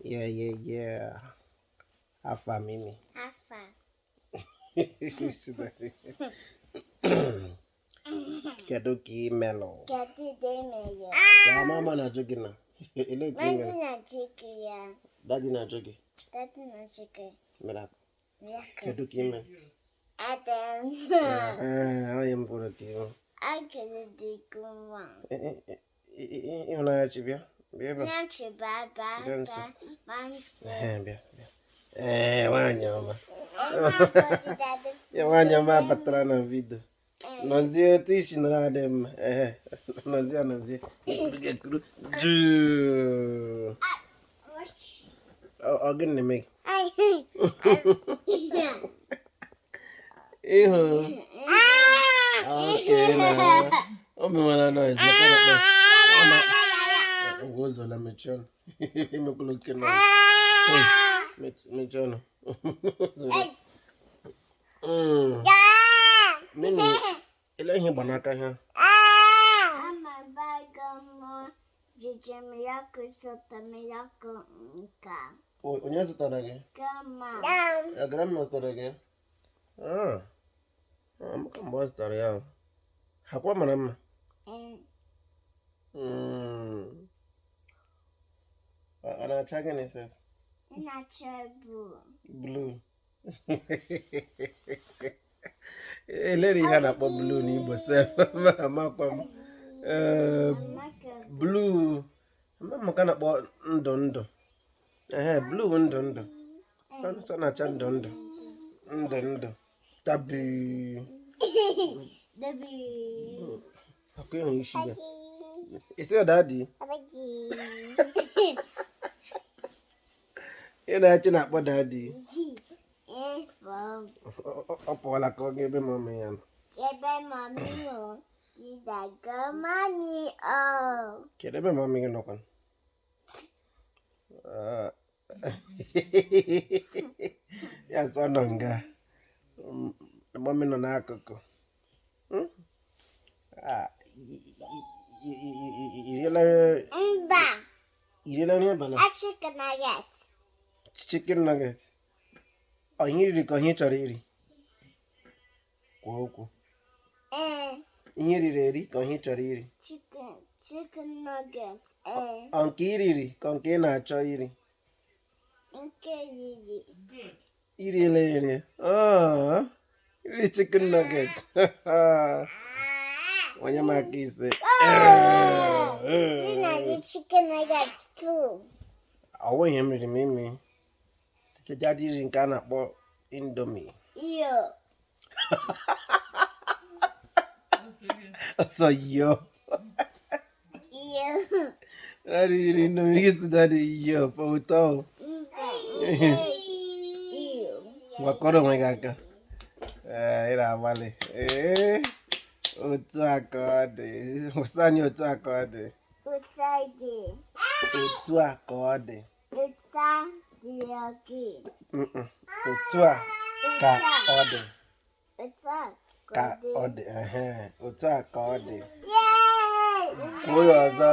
Yeah. Afa mimi. Afa. Kedu ka imelo? Kedu ka imelo? Ya mama na-ajụ gị na. Ele ka imelo? Mama na-ajụ gị ya. Daddy na-ajụ gị. Daddy na-ajụ gị. Miracle. Miracle. Kedu ka imelo? Adam. Onye m kwuru ka ihu. Agụrụ dị gị nwa. Ịhụnanya chi bịa. Bịa ebe. Na-achị baba. Bịa nso. Bịa. Bịa. Nwaanyị ọma. Ya nwaanyị ọma batara na vidio. Nọzie otu isi nọrọ adị mma. Nọzie. Ekuru. Juu. Ọ gịnị na-eme gị? Ịhụ. Okay na. O mewara noise. Ngozola mechie ọnụ. Emekwala oke noise. Mechie ọnụ. Mimi, ele ihe gba n'aka ha. Ama baga mụ jije miracle sọta miracle nka. Onye zụtara gị? Gama. Grandma zụtara gị? Maka mgbe ọ zụtara ya. Akwa mara mma. Ọ na-acha gịnị sef? Ị na-acha blue. Eleri ihe a na-akpọ blue n'Igbo sef. Amakwa m. Blue. Maka na-akpọ ndụ. Blue ndụ. Sọ na-acha ndụ. Tabi. Akwa ịhụ isi ya. Isi ọ daddy? Ị na-achị na-akpọ daddy? Ọ pụọla ka ọ ga-ebe mami ya nọ. Ebe mami nọ, ịdaga mami ọ. Kedu ebe mami gị nọkwa? Ya sọ nọ nga. Mami nọ n'akụkụ. Mba. Iriela nri abalị? Chicken nugget. Chicken nugget. Ihe riri ka ihe chọrọ iri? Kwuo okwu. Ihe riri eri ka ihe chọrọ iri? Chicken nugget. Nke ị riri ka nke ị na-achọ iri? Nke riri. Iriela eri. Iri chicken nugget. Onye maka ise. You na-eri chicken nugget too. Ọwụ ihe m riri m imi. Jadi iri nke a na-akpọ Indomie. Iyo. Ọsọ iyo. Iyo. Daddy iri Indomie gị sị daddy iyo. Pa ụtọ. Iyo. Gwakọrọ onwe gị aka. Ị na-agbalị. Otu a ka ọ dị. Gwụsa anyị otu a ka ọ dị. Otu a dị. Otu a ka ọ dị. Otu a dị gị. Otu a ka ọ dị. Otu a Ka ọ dị. Otu a ka ọ dị. Kwuo ya ọzọ.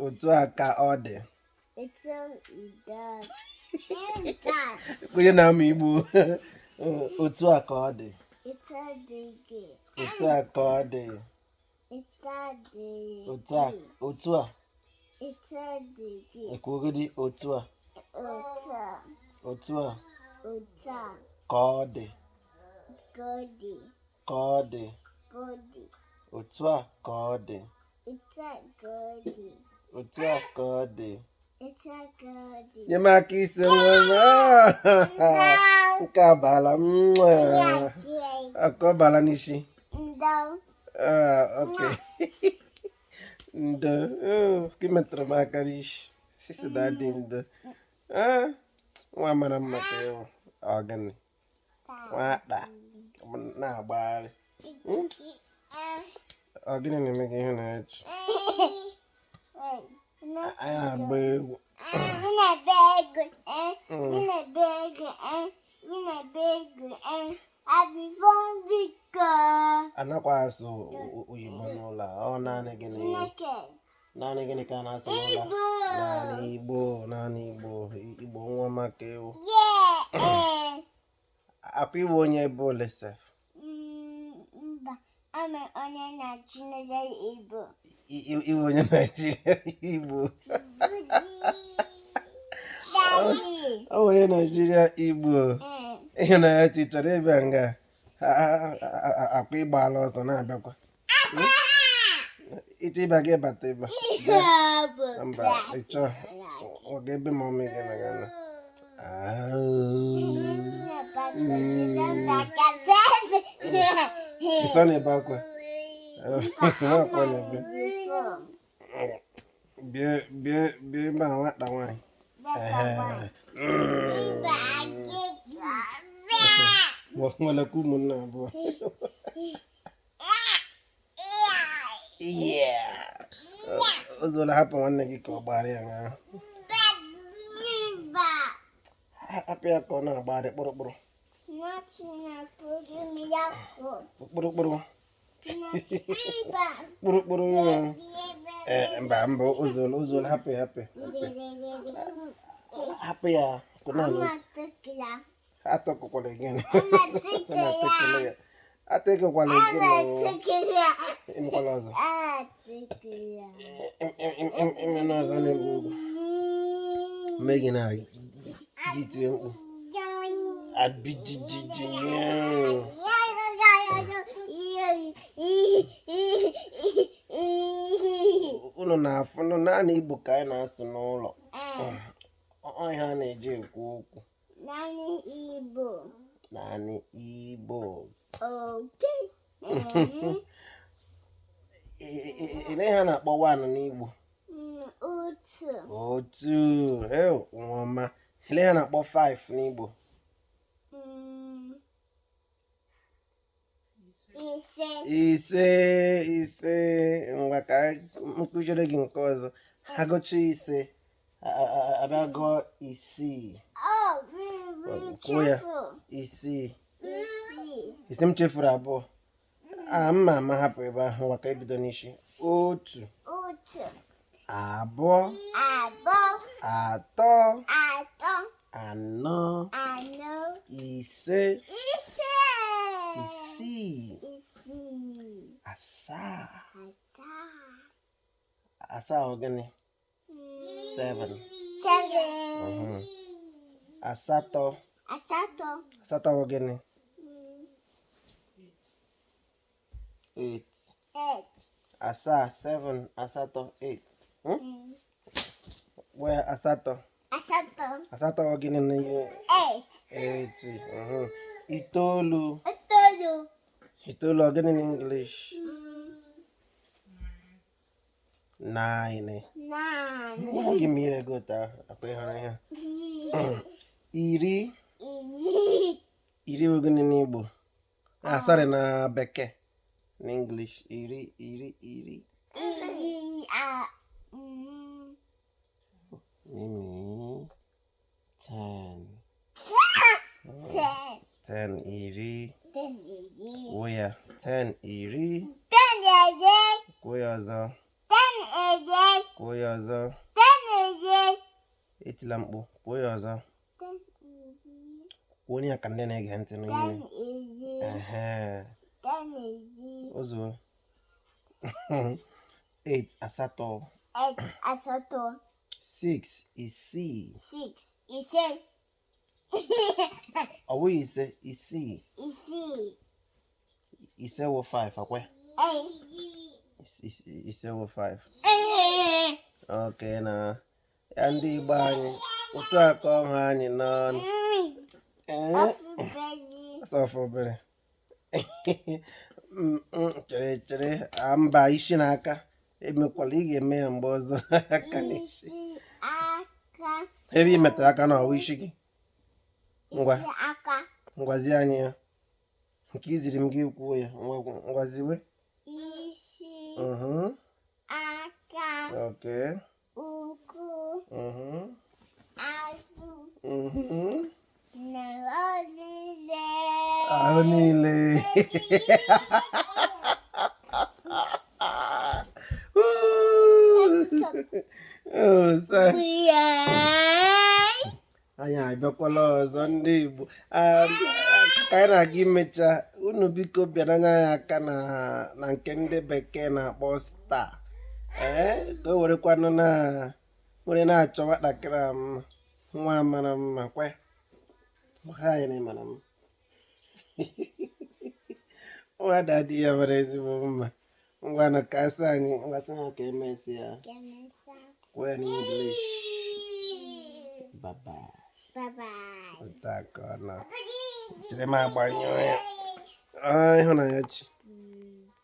Otu a ka ọ dị. Onye na-amụ Igbo. Otu a ka ọ dị. Otu a ka ọ dị. Otu a. Ekwugodi otu a. Otu a. Ka ọ dị. Ka ọ dị. Otu a ka ọ dị. Otu a ka ọ dị. Nye m aka ise nwa. Nke abala aka ọbala n'isi. Okay. Ndo. Gị metụrụ m aka n'isi. Sisi dadị ndo. Nwa mara mma ka ịhụ. Ọgani. Nwata. Na-agbagharị. Ọgani na-eme gị ihe na-eche. Anyị na-agba egwu. Anakwa asụ oyibo n'ụlọ a, ọ naanị gị na Naanị gịnị ka a na-asụ n'ụlọ? Naanị Igbo. Igbo nwa maka ewu. Akwa Igbo onye bụ Lesef? Mba, ama onye Naijiria Igbo. Igbo onye Naijiria Igbo. Ọ bụ onye Naijiria Igbo. Ịhụnanya chi chọrọ ịbịa nga akwa ịgba ala ọsọ na-abịakwa. Ịchọ ịbịa gị bata ịba. Mba, ịchọ ọ ga-ebe ma ọmị gị na gana. Ịsọ na-ebe akwa. Akwa na-ebe. Bie ebe a nwata nwaanyị. Nwere ka ụmụnne abụọ. Ozuola hapụ nwanne gị ka ọ gbara ya ahụ. Hapụ ya ka ọ na-agbara kpụrụkpụrụ. Kpụrụkpụrụ. Kpụrụkpụrụ. Mba, ozuola hapụ ya. Hapụ ya ka ọ na-alụsị. Atọkụkwala gịnị? Atọkụkwala gịnị? Emekwala ọzọ. Emena ọzọ na-egbu ogu. Mee gị na gị tie mkpu. Abijijiji nyaa. Unu na-afụ naanị Igbo ka anyị na-asụ n'ụlọ. Ọhịa a na-eji ekwu okwu. Naanị Igbo. Ile ha na-akpọ one n'Igbo? Otu. Nwa. Ile ha na-akpọ 5 n'Igbo? Ise. Ngwa ka nkụziere gị nke ọzọ. Ha gụchaa ise abịa gụọ isii. Kwuo ya. Isii. Ise m chefuru abụọ. Mma ama hapụ ebe ahụ ngwa ka ebido n'isi. Otu. Abụọ. Atọ. Anọ. Ise. Isii. Asaa ọ gịnị? 7. Asatọ ọ gịnị? 8. Asaa, 7, asatọ, 8. Where asatọ? Asatọ ọ gịnị na ihe? 8. Itoolu ọ gịnị in English? 9. Give me a good Iri ọ gịnị n'Igbo? Sorry, na Bekee. In English, iri. 10 iri. Where? 10 iri. Where ọzọ? Etila mkpu. Where ọzọ? Onye aka ndị na-ege ntị n'ime. Ozuo. 8 asatọ. 6 isii. Ọ bụghị ise, isii. Ise wụ 5 akwa. Ise wụ 5. Okay na ya ndị Igbo anyị otu aka ọhụ anyị n'ọnụ. Asọfọ obere. Chere mba isi n'aka emekwala ị ga-eme ya mgbe ọzọ. Aka n'isi. Ebe ị metara aka n'ọwụ isi gị. Ngwazi anyị ya nke iziri m gị kwuo ya. Ngwaziwe. Isi. Aka. Okay. Ụkwụ. Azụ. Na ahụ niile. Oh, sir. Yay! Anyị abịakwala ọzọ ndị Igbo. Ka anyị na-aga imecha, unu biko bịaranye anyị aka na nke ndị bekee na-akpọ star. Ka o werekwanụ were na-achọ nwatakịrị nwa mara mma kwe. Ha anyị na-emara mma. Nwa dadi ya mara ezigbo mma. Ngwanụ ka asị anyị ngwasị ha ka emesi ya. Kwee n'English. Bye-bye. Bye-bye. Otu aka ọ nọ. Chere m agbanyụọ ya. Ịhụnanya chi.